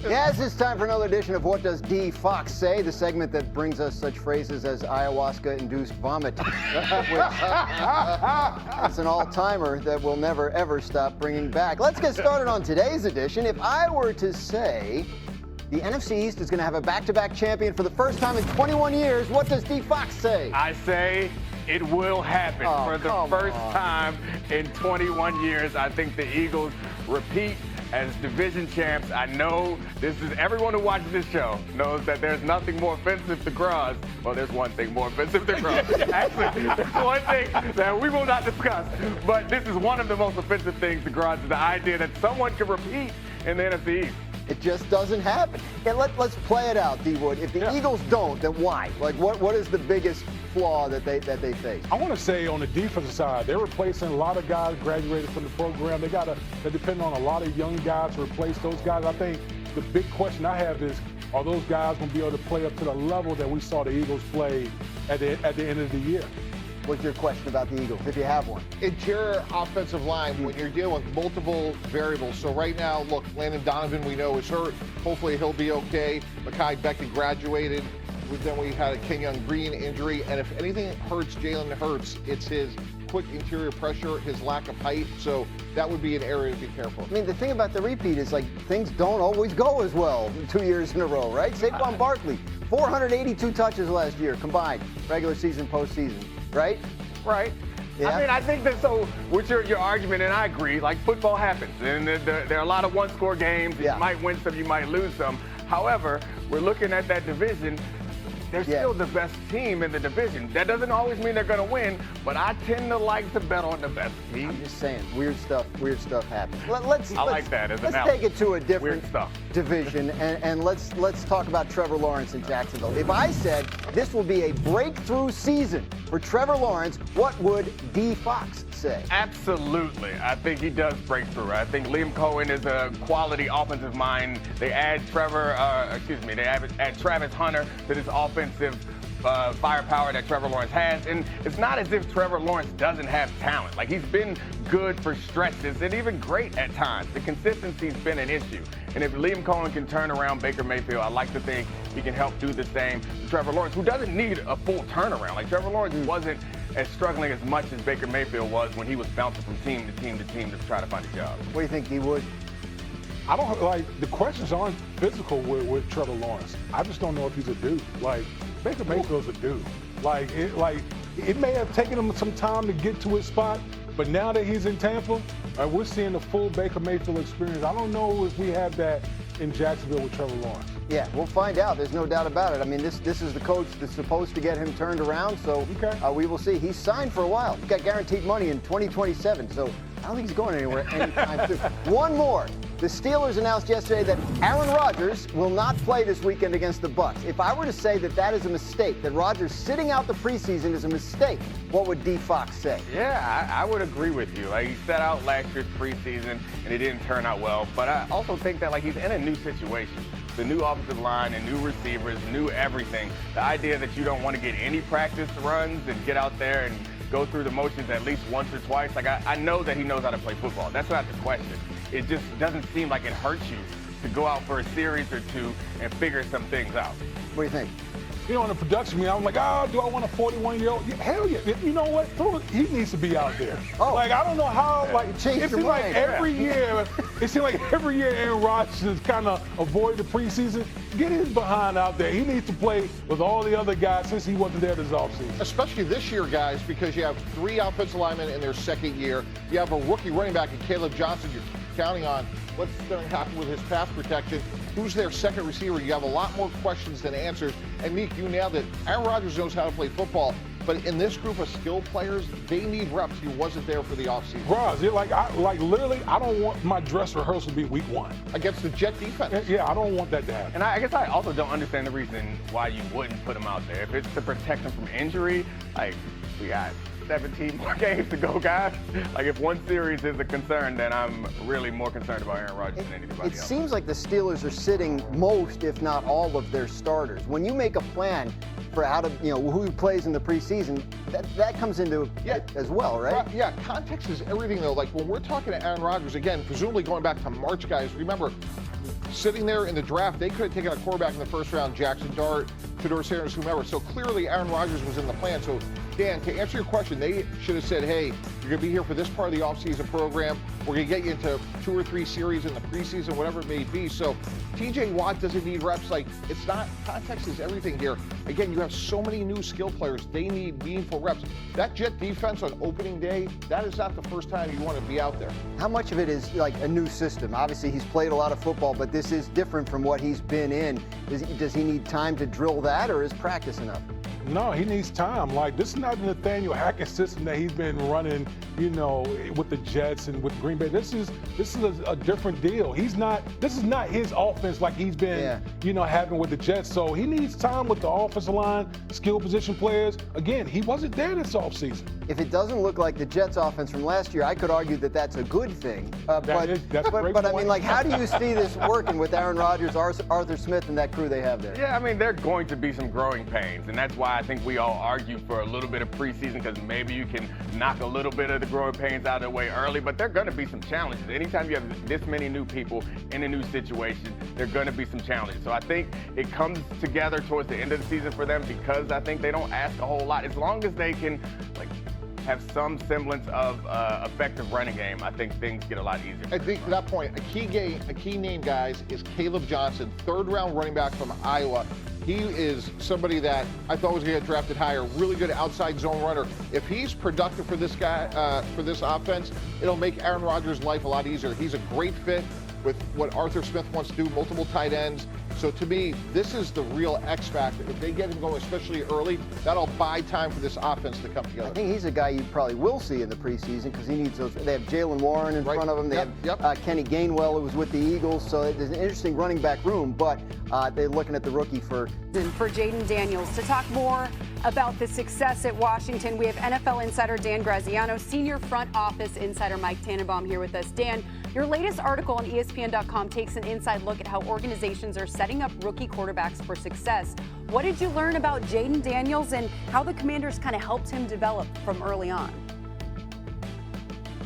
Yes, it's time for another edition of What Does D. Fox Say, the segment that brings us such phrases as ayahuasca-induced vomit, which is an all-timer that we'll never, ever stop bringing back. Let's get started on today's edition. If I were to say the NFC East is going to have a back-to-back champion for the first time in 21 years, what does D. Fox say? I say it will happen for the first time in 21 years. I think the Eagles repeat as division champs. I know everyone who watches this show knows that there's nothing more offensive to Graz. Well, there's one thing more offensive to Graz. Actually, there's one thing that we will not discuss. But this is one of the most offensive things to Graz, is the idea that someone can repeat in the NFC East. It just doesn't happen. And let's play it out, D-Wood. If the Eagles don't, then why? Like, what is the biggest flaw that they face? I want to say on the defensive side, they're replacing a lot of guys graduated from the program. They're depending on a lot of young guys to replace those guys. I think the big question I have is, are those guys going to be able to play up to the level that we saw the Eagles play at the end of the year? What's your question about the Eagles, if you have one? Interior offensive line, when you're dealing with multiple variables. So right now, look, Landon Donovan, we know, is hurt. Hopefully he'll be okay. Mekhi Becton graduated. Then we had a Kenyon Green injury. And if anything hurts Jalen Hurts, it's his quick interior pressure, his lack of height. So that would be an area to be careful. I mean, the thing about the repeat is, like, things don't always go as well 2 years in a row, right? Saquon Barkley, 482 touches last year combined, regular season, postseason. Right? Right. Yeah. I mean, I think that, so with your argument, and I agree, like, football happens, and there are a lot of one-score games. You might win some, you might lose some. However, we're looking at that division. They're still the best team in the division. That doesn't always mean they're going to win, but I tend to like to bet on the best team. I'm just saying, weird stuff happens. I like that as an Let's take it to a different division, and let's talk about Trevor Lawrence in Jacksonville. If I said this will be a breakthrough season for Trevor Lawrence, what would D. Fox say? Absolutely. I think he does break through. I think Liam Cohen is a quality offensive mind. They add they add Travis Hunter to this offensive firepower that Trevor Lawrence has. And it's not as if Trevor Lawrence doesn't have talent. Like, he's been good for stretches and even great at times. The consistency's been an issue. And if Liam Cohen can turn around Baker Mayfield, I like to think he can help do the same to Trevor Lawrence, who doesn't need a full turnaround. Like, Trevor Lawrence wasn't as struggling as much as Baker Mayfield was when he was bouncing from team to team to team to try to find a job. What do you think, D-Wood? I don't, like, the questions aren't physical with Trevor Lawrence. I just don't know if he's a dude. Like, Baker Mayfield's a dude. Like, it may have taken him some time to get to his spot, but now that he's in Tampa, we're seeing the full Baker Mayfield experience. I don't know if we have that in Jacksonville with Trevor Lawrence. Yeah, we'll find out. There's no doubt about it. I mean, this is the coach that's supposed to get him turned around, so we will see. He's signed for a while. He's got guaranteed money in 2027, so I don't think he's going anywhere anytime soon. One more. The Steelers announced yesterday that Aaron Rodgers will not play this weekend against the Bucs. If I were to say that is a mistake, that Rodgers sitting out the preseason is a mistake, what would D. Fox say? Yeah, I would agree with you. Like, he set out last year's preseason, and it didn't turn out well. But I also think that, like, he's in a new situation. The new offensive line and new receivers, new everything. The idea that you don't want to get any practice runs and get out there and go through the motions at least once or twice. Like, I know that he knows how to play football. That's not the question. It just doesn't seem like it hurts you to go out for a series or two and figure some things out. What do you think? You know, in the production meeting, I'm like, do I want a 41-year-old? Hell yeah. You know what? He needs to be out there. Like, I don't know how, it seems like every year Aaron Rodgers kind of avoid the preseason. Get his behind out there. He needs to play with all the other guys since he wasn't there this offseason. Especially this year, guys, because you have 3 offensive linemen in their second year. You have a rookie running back in Caleb Johnson you're counting on. What's going to happen with his pass protection? Who's their second receiver? You have a lot more questions than answers. And Meek, you nailed it. Aaron Rodgers knows how to play football. But in this group of skilled players, they need reps. He wasn't there for the offseason. Graz, literally, I don't want my dress rehearsal to be week 1. Against the Jet defense. Yeah, I don't want that to happen. And I guess I also don't understand the reason why you wouldn't put him out there. If it's to protect him from injury, like, we got 17 more games to go, guys. Like, if one series is a concern, then I'm really more concerned about Aaron Rodgers than anybody else. It seems like the Steelers are sitting most, if not all, of their starters. When you make a plan for how to, who plays in the preseason, that comes into it as well, right? Yeah, context is everything, though. Like, when we're talking to Aaron Rodgers, again, presumably going back to March, guys, remember, sitting there in the draft, they could have taken a quarterback in the first round, Jackson Dart, Fedor Sanders, whomever. So clearly Aaron Rodgers was in the plan. So Dan, to answer your question, they should have said, hey, you're going to be here for this part of the offseason program. We're going to get you into 2 or 3 series in the preseason, whatever it may be. So TJ Watt doesn't need reps. Like, it's not, context is everything here. Again, you have so many new skill players. They need meaningful reps. That Jet defense on opening day, that is not the first time you want to be out there. How much of it is like a new system? Obviously, he's played a lot of football, but this is different from what he's been in. Does he need time to drill that, or is practice enough? No, he needs time. Like, this is not the Nathaniel Hackett system that he's been running, with the Jets and with Green Bay. This is a different deal. This is not his offense like he's been, having with the Jets. So he needs time with the offensive line, skill position players. Again, he wasn't there this offseason. If it doesn't look like the Jets offense from last year, I could argue that that's a good thing. That's a great but I point. mean, like, how do you see this working with Aaron Rodgers, Arthur Smith, and that crew they have there? Yeah, I mean, there are going to be some growing pains, and that's why I think we all argue for a little bit of preseason, because maybe you can knock a little bit of the growing pains out of the way early, but there are going to be some challenges. Anytime you have this many new people in a new situation, there are going to be some challenges. So I think it comes together towards the end of the season for them, because I think they don't ask a whole lot. As long as they can, have some semblance of effective running game, I think things get a lot easier. I think to that point, a key name, guys, is Caleb Johnson, 3rd-round running back from Iowa. He is somebody that I thought was going to get drafted higher, really good outside zone runner. If he's productive for this guy, for this offense, it'll make Aaron Rodgers' life a lot easier. He's a great fit with what Arthur Smith wants to do, multiple tight ends. So to me, this is the real X factor. If they get him going, especially early, that'll buy time for this offense to come together. I think he's a guy you probably will see in the preseason, because he needs those. They have Jaylen Warren in front of him. They have Kenny Gainwell, who was with the Eagles. So there's an interesting running back room, but they're looking at the rookie for Jayden Daniels. To talk more about the success at Washington, we have NFL insider Dan Graziano, senior front office insider Mike Tannenbaum here with us. Dan, your latest article on ESPN.com takes an inside look at how organizations are setting up rookie quarterbacks for success. What did you learn about Jayden Daniels and how the Commanders kind of helped him develop from early on?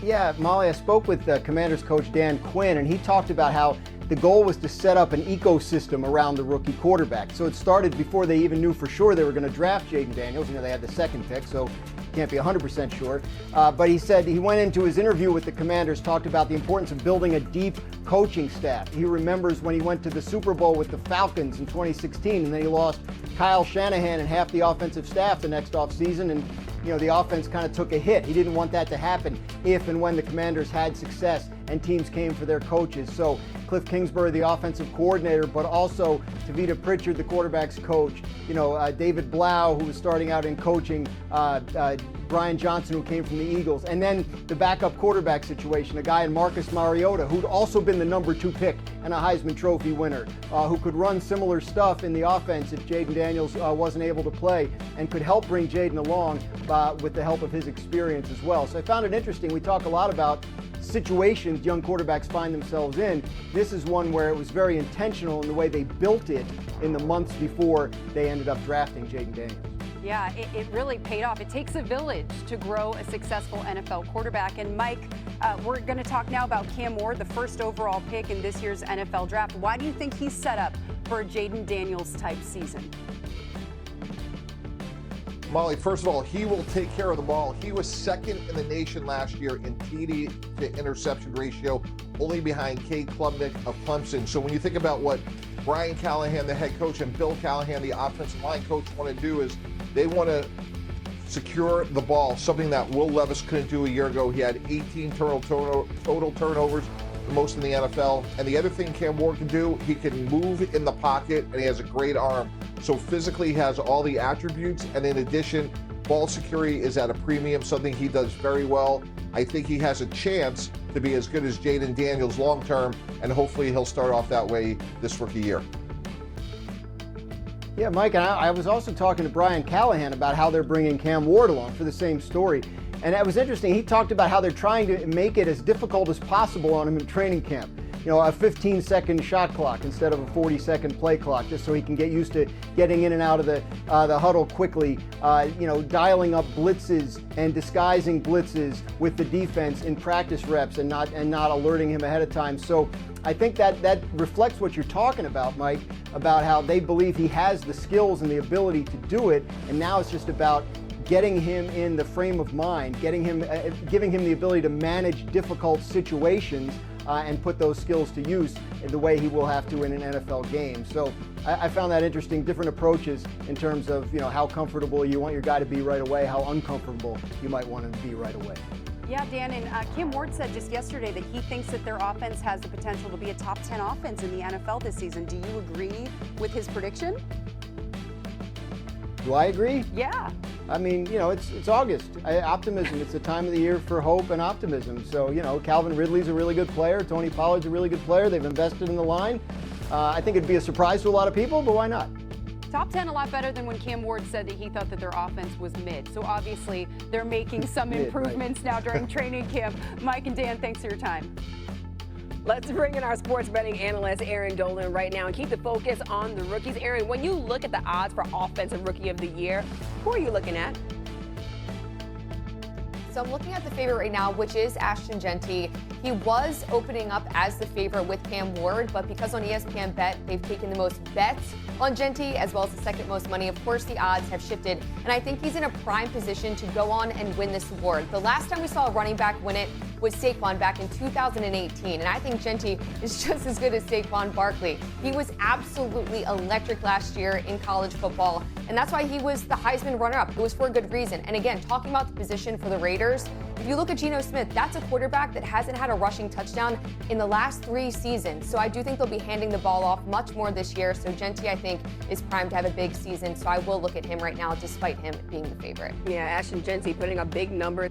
Yeah, Molly, I spoke with Commanders coach Dan Quinn, and he talked about how the goal was to set up an ecosystem around the rookie quarterback. So it started before they even knew for sure they were going to draft Jayden Daniels. They had the 2nd pick, so can't be 100% sure. But he said he went into his interview with the Commanders, talked about the importance of building a deep coaching staff. He remembers when he went to the Super Bowl with the Falcons in 2016, and then he lost Kyle Shanahan and half the offensive staff the next offseason, and the offense kind of took a hit. He didn't want that to happen if and when the Commanders had success and teams came for their coaches. So Cliff Kingsbury, the offensive coordinator, but also Tavita Pritchard, the quarterback's coach, David Blau, who was starting out in coaching, Brian Johnson, who came from the Eagles, and then the backup quarterback situation, a guy in Marcus Mariota, who'd also been the number 2 pick and a Heisman Trophy winner, who could run similar stuff in the offense if Jayden Daniels wasn't able to play, and could help bring Jayden along with the help of his experience as well. So I found it interesting. We talk a lot about situations young quarterbacks find themselves in. This is one where it was very intentional in the way they built it in the months before they ended up drafting Jayden Daniels. Yeah, it really paid off. It takes a village to grow a successful NFL quarterback. And Mike, we're going to talk now about Cam Ward, the 1st overall pick in this year's NFL draft. Why do you think he's set up for a Jayden Daniels type season? Molly, first of all, he will take care of the ball. He was 2nd in the nation last year in TD to interception ratio, only behind Cade Klubnik of Clemson. So when you think about what Brian Callahan, the head coach, and Bill Callahan, the offensive line coach, want to do, is they want to secure the ball, something that Will Levis couldn't do a year ago. He had 18 total turnovers, the most in the NFL. And the other thing Cam Ward can do, he can move in the pocket, and he has a great arm. So physically he has all the attributes, and in addition, ball security is at a premium, something he does very well. I think he has a chance to be as good as Jayden Daniels long term, and hopefully he'll start off that way this rookie year. Yeah, Mike, and I was also talking to Brian Callahan about how they're bringing Cam Ward along for the same story. And that was interesting. He talked about how they're trying to make it as difficult as possible on him in training camp. A 15-second shot clock instead of a 40-second play clock, just so he can get used to getting in and out of the huddle quickly. Dialing up blitzes and disguising blitzes with the defense in practice reps and not alerting him ahead of time. So I think that reflects what you're talking about, Mike, about how they believe he has the skills and the ability to do it, and now it's just about getting him in the frame of mind, giving him the ability to manage difficult situations and put those skills to use in the way he will have to in an NFL game. So I found that interesting, different approaches in terms of how comfortable you want your guy to be right away, how uncomfortable you might want him to be right away. Yeah, Dan, and Kim Ward said just yesterday that he thinks that their offense has the potential to be a top 10 offense in the NFL this season. Do you agree with his prediction? Do I agree? Yeah. I mean, it's August. Optimism. It's the time of the year for hope and optimism. So, Calvin Ridley's a really good player. Tony Pollard's a really good player. They've invested in the line. I think it'd be a surprise to a lot of people, but why not? Top 10 a lot better than when Kim Ward said that he thought that their offense was mid. So obviously they're making some improvements now during training camp. Mike and Dan, thanks for your time. Let's bring in our sports betting analyst, Aaron Dolan, right now and keep the focus on the rookies. Aaron, when you look at the odds for Offensive Rookie of the Year, who are you looking at? So I'm looking at the favorite right now, which is Ashton Jeanty. He was opening up as the favorite with Cam Ward, but because on ESPN Bet, they've taken the most bets on Jeanty as well as the second most money. Of course, the odds have shifted, and I think he's in a prime position to go on and win this award. The last time we saw a running back win it was Saquon back in 2018, and I think Jeanty is just as good as Saquon Barkley. He was absolutely electric last year in college football, and that's why he was the Heisman runner-up. It was for a good reason. And again, talking about the position for the Raiders, if you look at Geno Smith, that's a quarterback that hasn't had a rushing touchdown in the last 3 seasons. So I do think they'll be handing the ball off much more this year. So Jeanty, I think, is primed to have a big season. So I will look at him right now, despite him being the favorite. Yeah, Ashton Jeanty putting up big numbers.